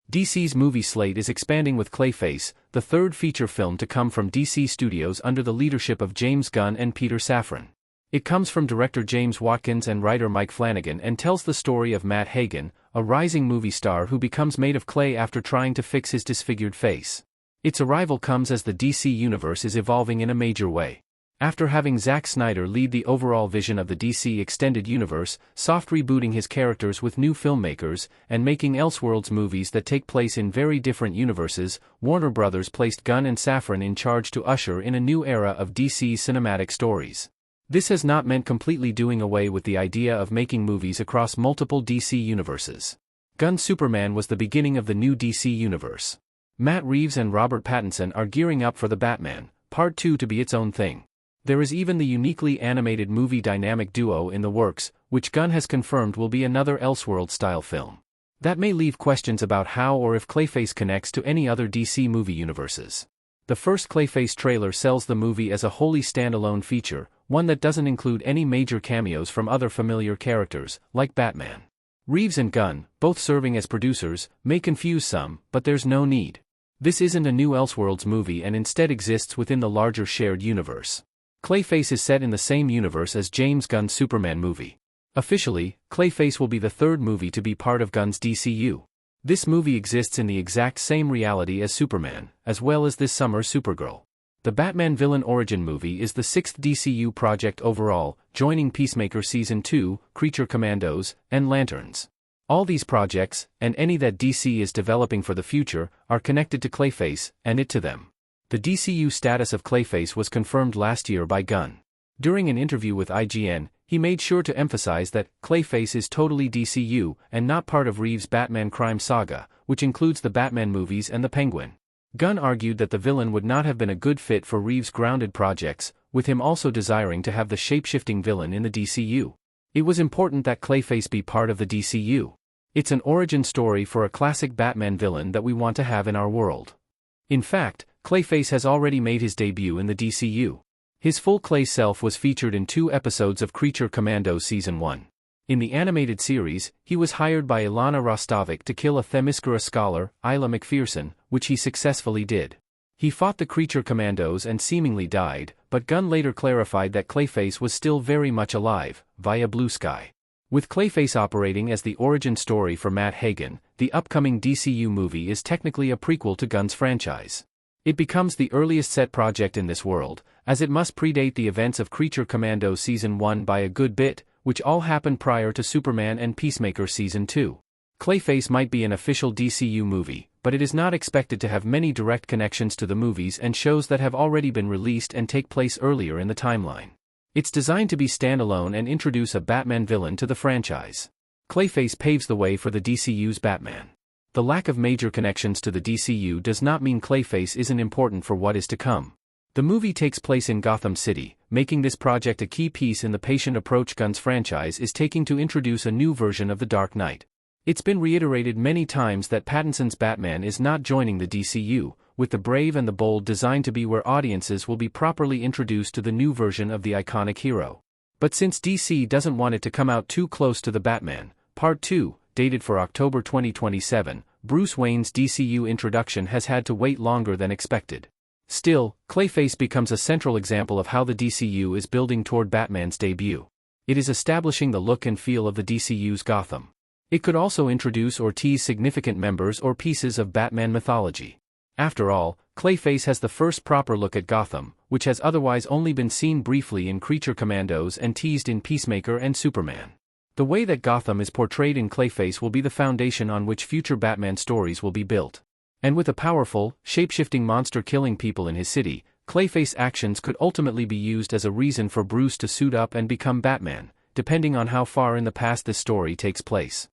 DC's movie slate is expanding with Clayface, the third feature film to come from DC Studios under the leadership of James Gunn and Peter Safran. It comes from director James Watkins and writer Mike Flanagan and tells the story of Matt Hagen, a rising movie star who becomes made of clay after trying to fix his disfigured face. Its arrival comes as the DC universe is evolving in a major way. After having Zack Snyder lead the overall vision of the DC extended universe, soft rebooting his characters with new filmmakers, and making Elseworlds movies that take place in very different universes, Warner Bros. Placed Gunn and Safran in charge to usher in a new era of DC's cinematic stories. This has not meant completely doing away with the idea of making movies across multiple DC universes. Gunn's Superman was the beginning of the new DC universe. Matt Reeves and Robert Pattinson are gearing up for The Batman, Part 2 to be its own thing. There is even the uniquely animated movie dynamic duo in the works, which Gunn has confirmed will be another Elseworlds-style film. That may leave questions about how or if Clayface connects to any other DC movie universes. The first Clayface trailer sells the movie as a wholly standalone feature, one that doesn't include any major cameos from other familiar characters, like Batman. Reeves and Gunn, both serving as producers, may confuse some, but there's no need. This isn't a new Elseworlds movie and instead exists within the larger shared universe. Clayface is set in the same universe as James Gunn's Superman movie. Officially, Clayface will be the third movie to be part of Gunn's DCU. This movie exists in the exact same reality as Superman, as well as this summer's Supergirl. The Batman villain origin movie is the sixth DCU project overall, joining Peacemaker Season 2, Creature Commandos, and Lanterns. All these projects, and any that DC is developing for the future, are connected to Clayface, and it to them. The DCU status of Clayface was confirmed last year by Gunn. During an interview with IGN, he made sure to emphasize that Clayface is totally DCU and not part of Reeves' Batman crime saga, which includes the Batman movies and the Penguin. Gunn argued that the villain would not have been a good fit for Reeves' grounded projects, with him also desiring to have the shape-shifting villain in the DCU. It was important that Clayface be part of the DCU. It's an origin story for a classic Batman villain that we want to have in our world. In fact, Clayface has already made his debut in the DCU. His full clay self was featured in 2 episodes of Creature Commandos Season 1. In the animated series, he was hired by Ilana Rostovic to kill a Themyscira scholar, Isla McPherson, which he successfully did. He fought the Creature Commandos and seemingly died, but Gunn later clarified that Clayface was still very much alive, via Blue Sky. With Clayface operating as the origin story for Matt Hagen, the upcoming DCU movie is technically a prequel to Gunn's franchise. It becomes the earliest set project in this world, as it must predate the events of Creature Commandos Season 1 by a good bit, which all happened prior to Superman and Peacemaker Season 2. Clayface might be an official DCU movie, but it is not expected to have many direct connections to the movies and shows that have already been released and take place earlier in the timeline. It's designed to be standalone and introduce a Batman villain to the franchise. Clayface paves the way for the DCU's Batman. The lack of major connections to the DCU does not mean Clayface isn't important for what is to come. The movie takes place in Gotham City, making this project a key piece in the patient approach Gunn's franchise is taking to introduce a new version of the Dark Knight. It's been reiterated many times that Pattinson's Batman is not joining the DCU, with the brave and the bold designed to be where audiences will be properly introduced to the new version of the iconic hero. But since DC doesn't want it to come out too close to the Batman, Part 2, dated for October 2027, Bruce Wayne's DCU introduction has had to wait longer than expected. Still, Clayface becomes a central example of how the DCU is building toward Batman's debut. It is establishing the look and feel of the DCU's Gotham. It could also introduce or tease significant members or pieces of Batman mythology. After all, Clayface has the first proper look at Gotham, which has otherwise only been seen briefly in Creature Commandos and teased in Peacemaker and Superman. The way that Gotham is portrayed in Clayface will be the foundation on which future Batman stories will be built. And with a powerful, shape-shifting monster killing people in his city, Clayface actions could ultimately be used as a reason for Bruce to suit up and become Batman, depending on how far in the past this story takes place.